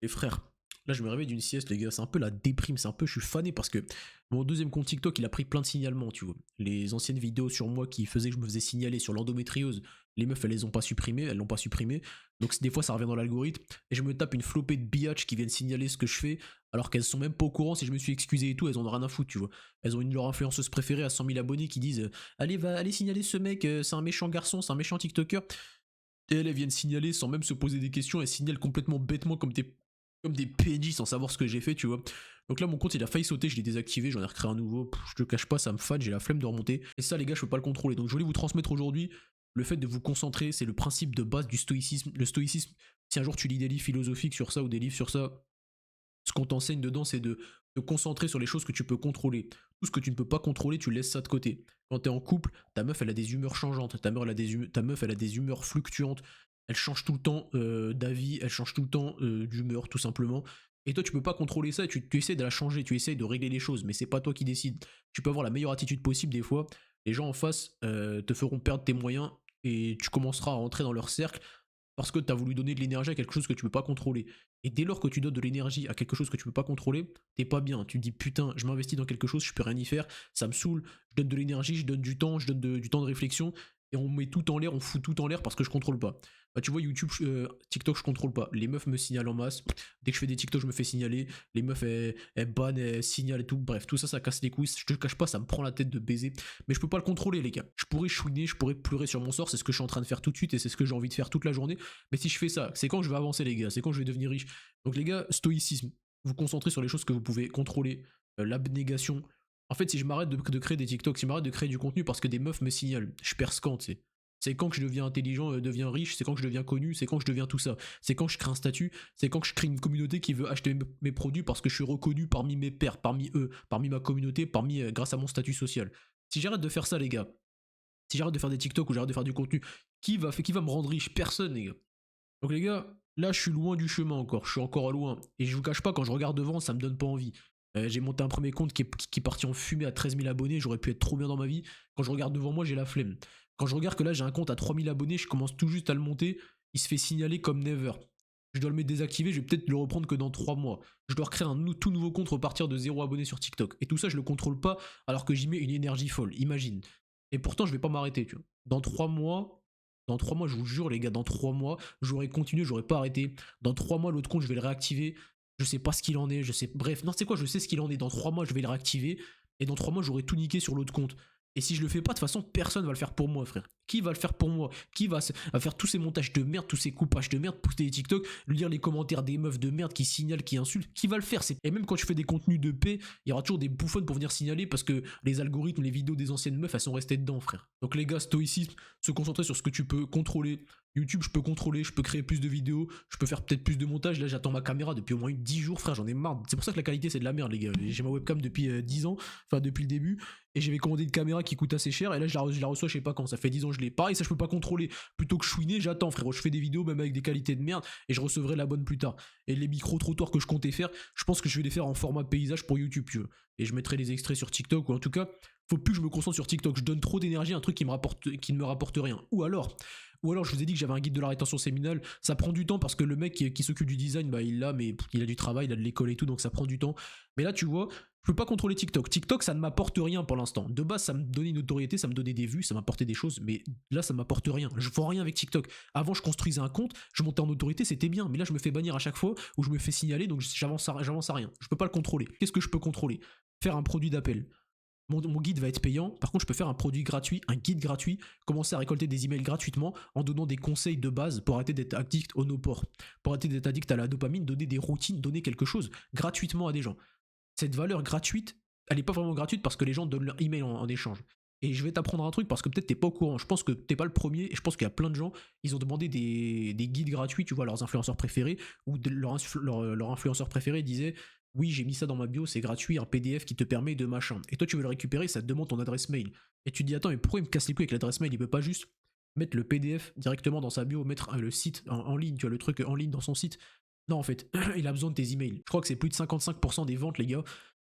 Les frères, là je me réveille d'une sieste les gars, c'est un peu la déprime, je suis fané parce que mon deuxième compte TikTok il a pris plein de signalements, tu vois. Les anciennes vidéos sur moi qui faisaient que je me faisais signaler sur l'endométriose, les meufs elles les ont pas supprimées, elles l'ont pas supprimé. Donc des fois ça revient dans l'algorithme et je me tape une flopée de biatch qui viennent signaler ce que je fais alors qu'elles sont même pas au courant si je me suis excusé et tout, elles en ont rien à foutre, tu vois. Elles ont une leur influenceuse préférée à 100 000 abonnés qui disent allez signaler ce mec, c'est un méchant garçon, c'est un méchant TikToker. Et elles viennent signaler sans même se poser des questions, elles signalent complètement bêtement comme des PNJ sans savoir ce que j'ai fait, tu vois. Donc là, mon compte il a failli sauter, je l'ai désactivé, j'en ai recréé un nouveau. Je te cache pas, ça me fade, j'ai la flemme de remonter. Et ça, les gars, je peux pas le contrôler. Donc je voulais vous transmettre aujourd'hui le fait de vous concentrer, c'est le principe de base du stoïcisme. Le stoïcisme, si un jour tu lis des livres philosophiques sur ça ou des livres sur ça, ce qu'on t'enseigne dedans, c'est de te concentrer sur les choses que tu peux contrôler. Tout ce que tu ne peux pas contrôler, tu laisses ça de côté. Quand t'es en couple, ta meuf, elle a des humeurs changeantes, ta meuf, elle a des humeurs fluctuantes, elle change tout le temps d'avis, elle change tout le temps d'humeur, tout simplement. Et toi, tu peux pas contrôler ça, tu essaies de la changer, tu essaies de régler les choses, mais c'est pas toi qui décides. Tu peux avoir la meilleure attitude possible des fois, les gens en face te feront perdre tes moyens et tu commenceras à rentrer dans leur cercle parce que tu as voulu donner de l'énergie à quelque chose que tu peux pas contrôler. Et dès lors que tu donnes de l'énergie à quelque chose que tu peux pas contrôler, t'es pas bien. Tu te dis putain, je m'investis dans quelque chose, je peux rien y faire, ça me saoule, je donne de l'énergie, je donne du temps, du temps de réflexion, et on met tout en l'air, on fout tout en l'air parce que je contrôle pas. Bah tu vois, YouTube, TikTok, je contrôle pas. Les meufs me signalent en masse. Dès que je fais des TikTok, je me fais signaler. Les meufs, elles bannent, elles signalent et tout. Bref, tout ça, ça casse les couilles. Je te cache pas, ça me prend la tête de baiser. Mais je peux pas le contrôler, les gars. Je pourrais chouiner, je pourrais pleurer sur mon sort. C'est ce que je suis en train de faire tout de suite et c'est ce que j'ai envie de faire toute la journée. Mais si je fais ça, c'est quand je vais avancer, les gars. C'est quand je vais devenir riche. Donc, les gars, stoïcisme. Vous concentrez sur les choses que vous pouvez contrôler. L'abnégation. En fait, si je m'arrête de créer des TikTok, si je m'arrête de créer du contenu parce que des meufs me signalent, je perds ce camp, tu sais. C'est quand que je deviens intelligent, deviens riche, c'est quand que je deviens connu, c'est quand que je deviens tout ça. C'est quand que je crée un statut, c'est quand que je crée une communauté qui veut acheter mes produits parce que je suis reconnu parmi mes pairs, parmi eux, parmi ma communauté, grâce à mon statut social. Si j'arrête de faire ça, les gars, si j'arrête de faire des TikTok ou j'arrête de faire du contenu, qui va me rendre riche? Personne, les gars. Donc les gars, là je suis loin du chemin encore, je suis encore loin. Et je vous cache pas, quand je regarde devant, ça me donne pas envie. J'ai monté un premier compte qui est parti en fumée à 13 000 abonnés, j'aurais pu être trop bien dans ma vie. Quand je regarde devant moi, j'ai la flemme. Quand je regarde que là j'ai un compte à 3 000 abonnés, je commence tout juste à le monter, il se fait signaler comme never. Je dois le mettre désactivé, je vais peut-être le reprendre que dans 3 mois. Je dois recréer un tout nouveau compte, repartir de 0 abonnés sur TikTok. Et tout ça, je le contrôle pas alors que j'y mets une énergie folle, imagine. Et pourtant, je vais pas m'arrêter, tu vois. Dans 3 mois, je vous jure, les gars, dans 3 mois, j'aurais continué, j'aurais pas arrêté. Dans 3 mois, l'autre compte, je vais le réactiver. Je sais pas ce qu'il en est, je sais. Bref, non, c'est quoi, je sais ce qu'il en est. Dans 3 mois, je vais le réactiver. Et dans 3 mois, j'aurai tout niqué sur l'autre compte. Et si je le fais pas, de toute façon, personne va le faire pour moi, frère. Qui va le faire pour moi? Va faire tous ces montages de merde, tous ces coupages de merde, poster des TikTok, lire les commentaires des meufs de merde qui signalent, qui insultent? Qui va le faire? Et même quand je fais des contenus de paix, il y aura toujours des bouffonnes pour venir signaler parce que les algorithmes, les vidéos des anciennes meufs, elles sont restées dedans, frère. Donc les gars, stoïcisme, se concentrer sur ce que tu peux contrôler. YouTube, je peux contrôler, je peux créer plus de vidéos, je peux faire peut-être plus de montage. Là, j'attends ma caméra depuis au moins 10 jours, frère, j'en ai marre. C'est pour ça que la qualité, c'est de la merde, les gars. J'ai ma webcam depuis 10 ans, enfin depuis le début, et j'avais commandé une caméra qui coûte assez cher, et là, je la reçois, je sais pas quand, ça fait 10 ans que je l'ai. Pareil, ça, je peux pas contrôler. Plutôt que chouiner, j'attends, frérot. Je fais des vidéos, même avec des qualités de merde, et je recevrai la bonne plus tard. Et les micro-trottoirs que je comptais faire, je pense que je vais les faire en format paysage pour YouTube, tu vois. Et je mettrai les extraits sur TikTok, ou en tout cas, faut plus que je me concentre sur TikTok. Je donne trop d'énergie à un truc qui ne me rapporte rien. Ou alors, je vous ai dit que j'avais un guide de la rétention séminale. Ça prend du temps parce que le mec qui s'occupe du design, bah, il l'a, mais il a du travail, il a de l'école et tout, donc ça prend du temps. Mais là, tu vois, je peux pas contrôler TikTok. TikTok, ça ne m'apporte rien pour l'instant. De base, ça me donnait une notoriété, ça me donnait des vues, ça m'apportait des choses, mais là, ça m'apporte rien. Je vois rien avec TikTok. Avant, je construisais un compte, je montais en autorité, c'était bien. Mais là, je me fais bannir à chaque fois ou je me fais signaler, donc j'avance à rien. Je peux pas le contrôler. Qu'est-ce que je peux contrôler? Faire un produit d'appel. Mon guide va être payant. Par contre, je peux faire un produit gratuit, un guide gratuit, commencer à récolter des emails gratuitement en donnant des conseils de base pour arrêter d'être addict au no-port, pour arrêter d'être addict à la dopamine, donner des routines, donner quelque chose gratuitement à des gens. Cette valeur gratuite, elle n'est pas vraiment gratuite parce que les gens donnent leur email en échange. Et je vais t'apprendre un truc parce que peut-être t'es pas au courant. Je pense que t'es pas le premier et je pense qu'il y a plein de gens, ils ont demandé des guides gratuits, tu vois, à leurs influenceurs préférés ou leur influenceur préféré disait oui, j'ai mis ça dans ma bio, c'est gratuit, un PDF qui te permet de machin. Et toi, tu veux le récupérer, ça te demande ton adresse mail. Et tu te dis, attends, mais pourquoi il me casse les couilles avec l'adresse mail? Il peut pas juste mettre le PDF directement dans sa bio, mettre le site en ligne, tu vois, le truc en ligne dans son site. Non, en fait, il a besoin de tes emails. Je crois que c'est plus de 55% des ventes, les gars,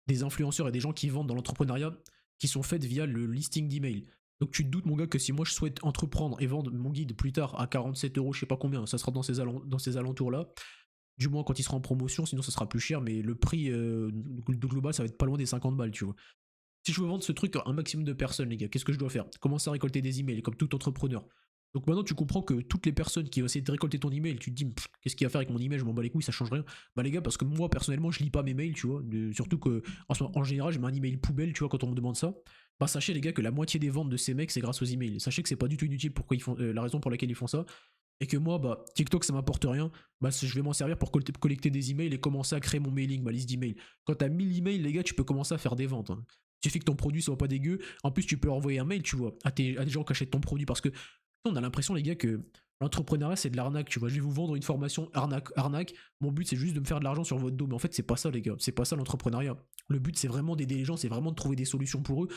des influenceurs et des gens qui vendent dans l'entrepreneuriat, qui sont faites via le listing d'email. Donc tu te doutes, mon gars, que si moi je souhaite entreprendre et vendre mon guide plus tard à 47 euros, je sais pas combien, ça sera dans ces alentours-là, Du moins quand il sera en promotion, sinon ça sera plus cher, mais le prix de global, ça va être pas loin des 50 balles, tu vois. Si je veux vendre ce truc à un maximum de personnes, les gars, qu'est-ce que je dois faire? Commencer à récolter des emails, comme tout entrepreneur. Donc maintenant, tu comprends que toutes les personnes qui vont essayer de récolter ton email, tu te dis, qu'est-ce qu'il va faire avec mon email? Je m'en bats les couilles, ça change rien. Bah les gars, parce que moi, personnellement, je lis pas mes mails, tu vois. Surtout que, en général, j'ai un email poubelle, tu vois, quand on me demande ça. Bah sachez, les gars, que la moitié des ventes de ces mecs, c'est grâce aux emails. Sachez que c'est pas du tout inutile pourquoi ils font, la raison pour laquelle ils font ça. Et que moi, bah, TikTok, ça m'apporte rien. Bah, je vais m'en servir pour collecter des emails et commencer à créer mon mailing, ma liste d'emails. Quand t'as 1000 emails, les gars, tu peux commencer à faire des ventes, hein. Il suffit que ton produit soit pas dégueu. En plus, tu peux envoyer un mail, tu vois, à des gens qui achètent ton produit. Parce que on a l'impression, les gars, que l'entrepreneuriat, c'est de l'arnaque, tu vois. Je vais vous vendre une formation arnaque. Mon but, c'est juste de me faire de l'argent sur votre dos. Mais en fait, c'est pas ça, les gars. C'est pas ça l'entrepreneuriat. Le but, c'est vraiment d'aider les gens, c'est vraiment de trouver des solutions pour eux.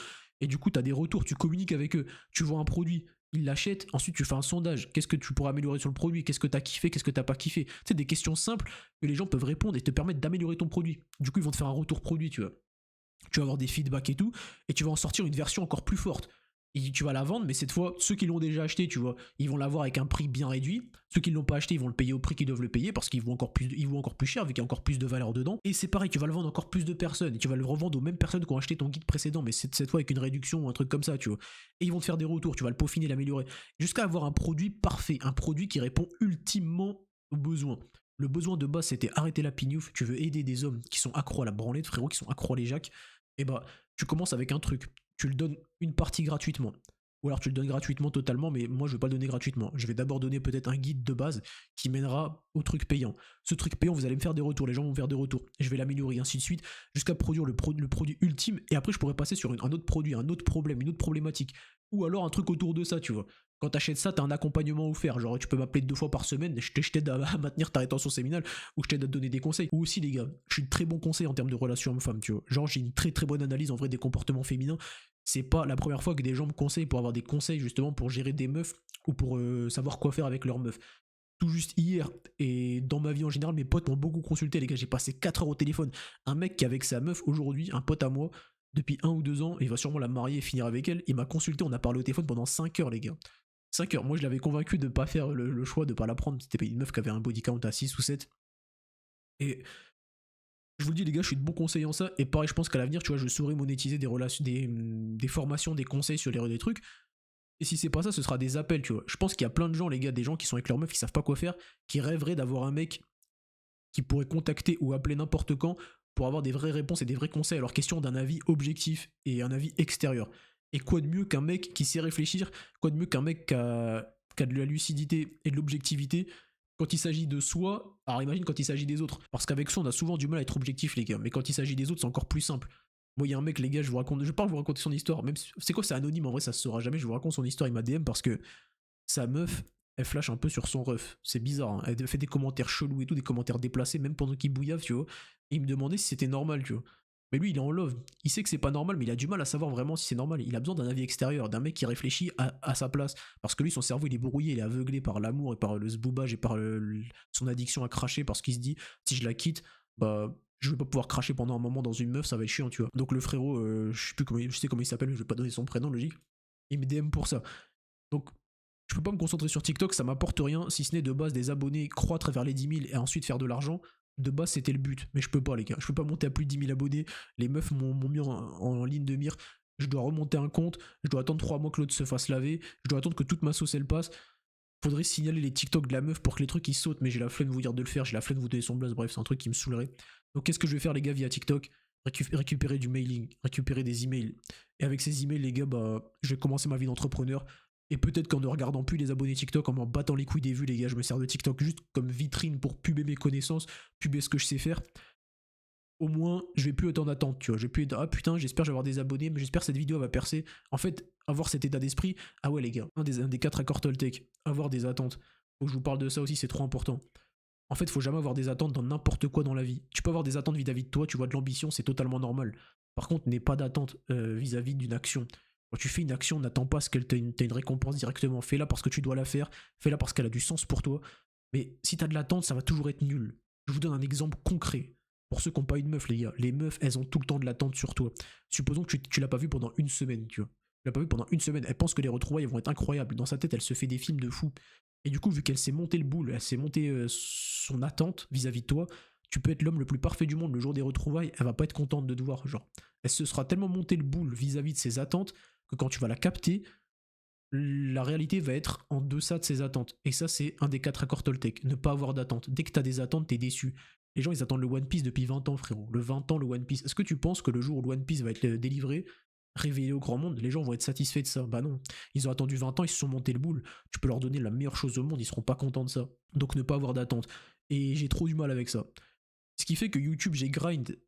Et du coup, tu as des retours, tu communiques avec eux. Tu vois un produit, ils l'achètent. Ensuite, tu fais un sondage. Qu'est-ce que tu pourrais améliorer sur le produit? Qu'est-ce que tu as kiffé? Qu'est-ce que tu pas kiffé? C'est des questions simples que les gens peuvent répondre et te permettre d'améliorer ton produit. Du coup, ils vont te faire un retour produit, tu vois. Tu vas avoir des feedbacks et tout, et tu vas en sortir une version encore plus forte. Et tu vas la vendre, mais cette fois, ceux qui l'ont déjà acheté, tu vois, ils vont l'avoir avec un prix bien réduit. Ceux qui ne l'ont pas acheté, ils vont le payer au prix qu'ils doivent le payer parce qu'ils vont encore plus cher, vu qu'il y a encore plus de valeur dedans. Et c'est pareil, tu vas le vendre encore plus de personnes, et tu vas le revendre aux mêmes personnes qui ont acheté ton guide précédent, mais cette fois avec une réduction ou un truc comme ça, tu vois. Et ils vont te faire des retours, tu vas le peaufiner, l'améliorer, jusqu'à avoir un produit parfait, un produit qui répond ultimement aux besoins. Le besoin de base, c'était arrêter la pignouf. Tu veux aider des hommes qui sont accros à la branlette, frérot, qui sont accros à les jacks. Et bah, tu commences avec un truc. Tu le donnes une partie gratuitement. Ou alors tu le donnes gratuitement totalement, mais moi je vais pas le donner gratuitement. Je vais d'abord donner peut-être un guide de base qui mènera au truc payant. Ce truc payant, vous allez me faire des retours, les gens vont me faire des retours. Je vais l'améliorer, ainsi de suite, jusqu'à produire le produit ultime. Et après, je pourrais passer sur un autre produit, un autre problème, une autre problématique. Ou alors un truc autour de ça, tu vois. Quand t'achètes ça, t'as un accompagnement offert. Genre, tu peux m'appeler 2 fois par semaine, je t'aide à maintenir ta rétention séminale, ou je t'aide à te donner des conseils. Ou aussi, les gars, je suis très bon conseil en termes de relations hommes-femmes, tu vois. Genre, j'ai une très très bonne analyse en vrai des comportements féminins. C'est pas la première fois que des gens me conseillent pour avoir des conseils justement pour gérer des meufs ou pour savoir quoi faire avec leurs meufs. Tout juste hier, et dans ma vie en général, mes potes m'ont beaucoup consulté, les gars. J'ai passé 4 heures au téléphone. Un mec qui est avec sa meuf aujourd'hui, un pote à moi, depuis 1 ou 2 ans, il va sûrement la marier et finir avec elle. Il m'a consulté, on a parlé au téléphone pendant 5 heures, les gars. 5 heures. Moi, je l'avais convaincu de pas faire le choix, de pas la prendre. C'était une meuf qui avait un body count à 6 ou 7. Et je vous le dis, les gars, je suis de bons conseils en ça. Et pareil, je pense qu'à l'avenir, tu vois, je saurai monétiser des relations, des formations, des conseils sur des trucs. Et si c'est pas ça, ce sera des appels, tu vois. Je pense qu'il y a plein de gens, les gars, des gens qui sont avec leur meuf, qui savent pas quoi faire, qui rêveraient d'avoir un mec qui pourrait contacter ou appeler n'importe quand pour avoir des vraies réponses et des vrais conseils à leurs questions d'un avis objectif et un avis extérieur. Et quoi de mieux qu'un mec qui sait réfléchir, quoi de mieux qu'un mec qui a de la lucidité et de l'objectivité quand il s'agit de soi, alors imagine quand il s'agit des autres. Parce qu'avec soi, on a souvent du mal à être objectif, les gars. Mais quand il s'agit des autres, c'est encore plus simple. Moi, il y a un mec, les gars, je vais pas vous raconter son histoire. Même c'est quoi, c'est anonyme, en vrai, ça se saura jamais. Je vous raconte son histoire, il m'a DM parce que sa meuf, elle flash un peu sur son ref. C'est bizarre, hein. Elle fait des commentaires chelous et tout, des commentaires déplacés, même pendant qu'il bouillave, tu vois. Et il me demandait si c'était normal, tu vois. Mais lui, il est en love. Il sait que c'est pas normal, mais il a du mal à savoir vraiment si c'est normal. Il a besoin d'un avis extérieur, d'un mec qui réfléchit à sa place. Parce que lui, son cerveau, il est brouillé, il est aveuglé par l'amour et par le zboubage et par son addiction à cracher. Parce qu'il se dit, si je la quitte, bah, je vais pas pouvoir cracher pendant un moment dans une meuf, ça va être chiant, tu vois. Donc le frérot, je sais comment il s'appelle, mais je vais pas donner son prénom, logique. Il me DM pour ça. Donc je peux pas me concentrer sur TikTok, ça m'apporte rien, si ce n'est de base des abonnés croître vers les 10 000 et ensuite faire de l'argent. De base, c'était le but, mais je peux pas, les gars. Je peux pas monter à plus de 10 000 abonnés. Les meufs m'ont mis en ligne de mire. Je dois remonter un compte, je dois attendre 3 mois que l'autre se fasse laver, je dois attendre que toute ma sauce elle passe. Faudrait signaler les TikTok de la meuf pour que les trucs ils sautent, mais j'ai la flemme de vous dire de le faire, j'ai la flemme de vous donner son blaze, bref, c'est un truc qui me saoulerait. Donc qu'est-ce que je vais faire, les gars, via TikTok? Récupérer du mailing, récupérer des emails. Et avec ces emails, les gars, bah, je vais commencer ma vie d'entrepreneur. Et peut-être qu'en ne regardant plus les abonnés TikTok, en m'en battant les couilles des vues, les gars, je me sers de TikTok juste comme vitrine pour puber mes connaissances, puber ce que je sais faire. Au moins, je vais plus être en attente, tu vois. Je vais plus être, ah putain, j'espère que je vais avoir des abonnés, mais j'espère que cette vidéo va percer. En fait, avoir cet état d'esprit, ah ouais, les gars, un des 4 accords Toltec, avoir des attentes. Faut que je vous parle de ça aussi, c'est trop important. En fait, faut jamais avoir des attentes dans n'importe quoi dans la vie. Tu peux avoir des attentes vis-à-vis de toi, tu vois de l'ambition, c'est totalement normal. Par contre, n'aie pas d'attente vis-à-vis d'une action. Quand tu fais une action, n'attends pas à ce qu'elle t'ait une récompense directement. Fais-la parce que tu dois la faire, fais-la parce qu'elle a du sens pour toi. Mais si t'as de l'attente, ça va toujours être nul. Je vous donne un exemple concret. Pour ceux qui n'ont pas eu de meuf, les gars, les meufs, elles ont tout le temps de l'attente sur toi. Supposons que tu l'as pas vue pendant une semaine, tu vois. Tu l'as pas vue pendant une semaine, elle pense que les retrouvailles vont être incroyables. Dans sa tête, elle se fait des films de fou. Et du coup, vu qu'elle s'est montée le boule, elle s'est montée son attente vis-à-vis de toi, tu peux être l'homme le plus parfait du monde le jour des retrouvailles, elle va pas être contente de te voir. Genre, elle se sera tellement montée le boule vis-à-vis de ses attentes que quand tu vas la capter, la réalité va être en deçà de ses attentes. Et ça, c'est un des 4 accords Toltec. Ne pas avoir d'attente. Dès que t'as des attentes, t'es déçu. Les gens, ils attendent le One Piece depuis 20 ans, frérot. Le 20 ans, le One Piece. Est-ce que tu penses que le jour où le One Piece va être délivré, révélé au grand monde, les gens vont être satisfaits de ça? Bah non. Ils ont attendu 20 ans, ils se sont montés le boule. Tu peux leur donner la meilleure chose au monde, ils seront pas contents de ça. Donc ne pas avoir d'attente. Et j'ai trop du mal avec ça. Ce qui fait que YouTube, j'ai grind.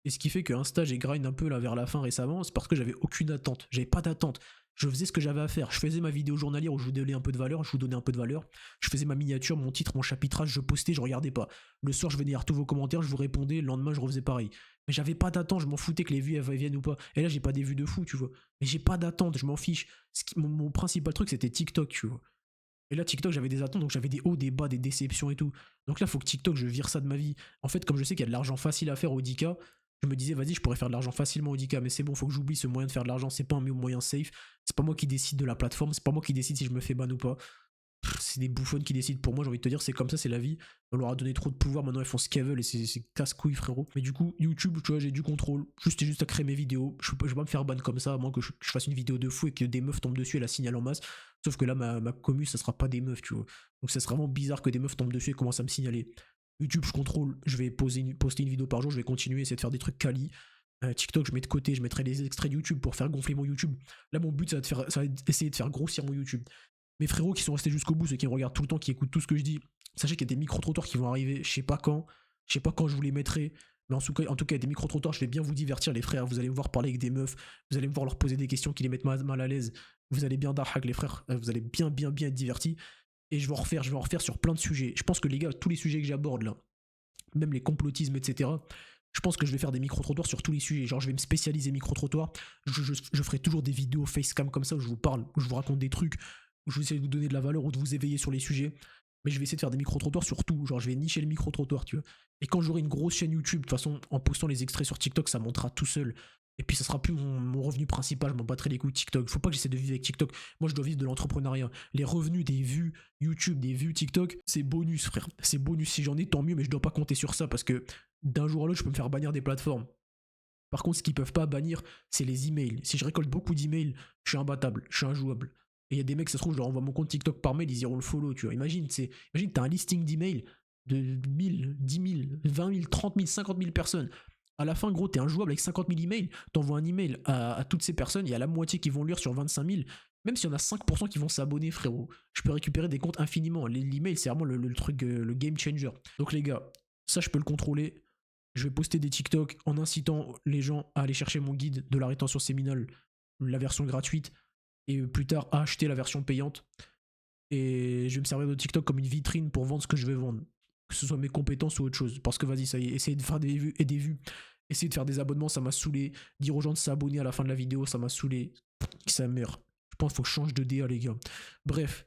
Et ce qui fait que Insta, j'ai grind un peu là vers la fin récemment, c'est parce que j'avais aucune attente. J'avais pas d'attente. Je faisais ce que j'avais à faire. Je faisais ma vidéo journalière où je vous donnais un peu de valeur, je vous donnais un peu de valeur. Je faisais ma miniature, mon titre, mon chapitrage, je postais, je regardais pas. Le soir, je venais lire tous vos commentaires, je vous répondais, le lendemain, je refaisais pareil. Mais j'avais pas d'attente, je m'en foutais que les vues elles viennent ou pas. Et là, j'ai pas des vues de fou, tu vois. Mais j'ai pas d'attente, je m'en fiche. Mon principal truc, c'était TikTok, tu vois. Et là, TikTok, j'avais des attentes, donc j'avais des hauts, des bas, des déceptions et tout. Donc là, faut que TikTok, je vire ça de ma vie. En fait, comme je sais qu'il y a de l'argent facile à faire au 10K, je me disais, vas-y, je pourrais faire de l'argent facilement au 10K, mais c'est bon, faut que j'oublie ce moyen de faire de l'argent. C'est pas un moyen safe. C'est pas moi qui décide de la plateforme. C'est pas moi qui décide si je me fais ban ou pas. C'est des bouffons qui décident pour moi, j'ai envie de te dire, c'est comme ça, c'est la vie. On leur a donné trop de pouvoir, maintenant ils font ce qu'ils veulent et c'est casse-couille, frérot. Mais du coup, YouTube, tu vois, j'ai du contrôle. Juste à créer mes vidéos. Je vais pas me faire ban comme ça, à moins que je fasse une vidéo de fou et que des meufs tombent dessus et la signalent en masse. Sauf que là, ma commu, ça sera pas des meufs, tu vois. Donc ça serait vraiment bizarre que des meufs tombent dessus et commencent à me signaler. YouTube, je contrôle. Je vais poster une vidéo par jour, je vais continuer, essayer de faire des trucs quali. TikTok, je mets de côté, je mettrai des extraits de YouTube pour faire gonfler mon YouTube. Là, mon but, ça va essayer de faire grossir mon YouTube. Mes frérots qui sont restés jusqu'au bout, ceux qui me regardent tout le temps, qui écoutent tout ce que je dis, sachez qu'il y a des micro-trottoirs qui vont arriver, je sais pas quand je vous les mettrai, mais en tout cas, il y a des micro-trottoirs, je vais bien vous divertir, les frères, vous allez me voir parler avec des meufs, vous allez me voir leur poser des questions qui les mettent mal à l'aise, vous allez bien darhak les frères, vous allez bien être divertis, et je vais en refaire sur plein de sujets. Je pense que les gars, tous les sujets que j'aborde là, même les complotismes, etc., je pense que je vais faire des micro-trottoirs sur tous les sujets. Genre, je vais me spécialiser micro-trottoirs. Je ferai toujours des vidéos facecam comme ça où je vous parle, où je vous raconte des trucs, où je vais essayer de vous donner de la valeur ou de vous éveiller sur les sujets. Mais je vais essayer de faire des micro-trottoirs sur tout. Genre, je vais nicher le micro-trottoir, tu vois. Et quand j'aurai une grosse chaîne YouTube, de toute façon, en postant les extraits sur TikTok, ça montera tout seul. Et puis, ça sera plus mon revenu principal. Je m'en battrai les couilles de TikTok. Faut pas que j'essaie de vivre avec TikTok. Moi, je dois vivre de l'entrepreneuriat. Les revenus des vues YouTube, des vues TikTok, c'est bonus, frère. C'est bonus. Si j'en ai, tant mieux, mais je dois pas compter sur ça parce que d'un jour à l'autre, je peux me faire bannir des plateformes. Par contre, ce qu'ils peuvent pas bannir, c'est les emails. Si je récolte beaucoup d'emails, je suis imbattable, je suis injouable. Et il y a des mecs, ça se trouve, je leur envoie mon compte TikTok par mail, ils iront le follow, tu vois. Imagine, t'as un listing d'emails de 1000, 10 000, 20 000, 30 000, 50 000 personnes. À la fin, gros, t'es injouable avec 50 000 emails. T'envoies un email à toutes ces personnes, il y a la moitié qui vont lire sur 25 000. Même s'il y en a 5% qui vont s'abonner, frérot, je peux récupérer des comptes infiniment. L'email, c'est vraiment le truc, le game changer. Donc les gars, ça, je peux le contrôler. Je vais poster des TikTok en incitant les gens à aller chercher mon guide de la rétention séminale, la version gratuite, et plus tard à acheter la version payante. Et je vais me servir de TikTok comme une vitrine pour vendre ce que je vais vendre. Que ce soit mes compétences ou autre chose. Parce que vas-y, ça y est, essayer de faire des vues et des vues. Essayer de faire des abonnements, ça m'a saoulé. Dire aux gens de s'abonner à la fin de la vidéo, ça m'a saoulé. Ça meurt. Je pense qu'il faut que je change de DA, les gars. Bref,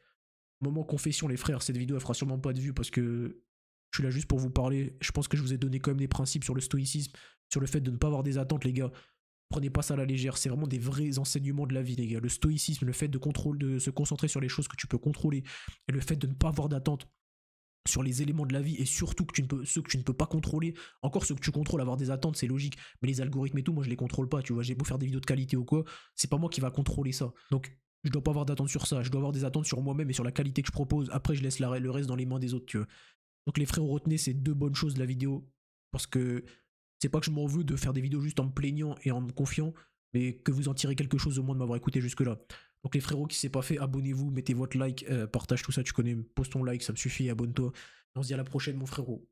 moment confession, les frères. Cette vidéo, elle fera sûrement pas de vues parce que je suis là juste pour vous parler. Je pense que je vous ai donné quand même des principes sur le stoïcisme, sur le fait de ne pas avoir des attentes, les gars. Prenez pas ça à la légère, c'est vraiment des vrais enseignements de la vie, les gars. Le stoïcisme, le fait de se concentrer sur les choses que tu peux contrôler, et le fait de ne pas avoir d'attentes sur les éléments de la vie, et surtout ceux que tu ne peux pas contrôler. Encore ceux que tu contrôles, avoir des attentes, c'est logique. Mais les algorithmes et tout, moi je les contrôle pas, tu vois. J'ai beau faire des vidéos de qualité ou quoi, c'est pas moi qui va contrôler ça. Donc je dois pas avoir d'attentes sur ça, je dois avoir des attentes sur moi-même et sur la qualité que je propose. Après, je laisse le reste dans les mains des autres, tu vois. Donc les frérots, retenez ces deux bonnes choses de la vidéo. Parce que c'est pas que je m'en veux de faire des vidéos juste en me plaignant et en me confiant, mais que vous en tirez quelque chose au moins de m'avoir écouté jusque-là. Donc les frérots qui s'est pas fait, abonnez-vous, mettez votre like, partage tout ça, tu connais, pose ton like, ça me suffit, abonne-toi. On se dit à la prochaine mon frérot.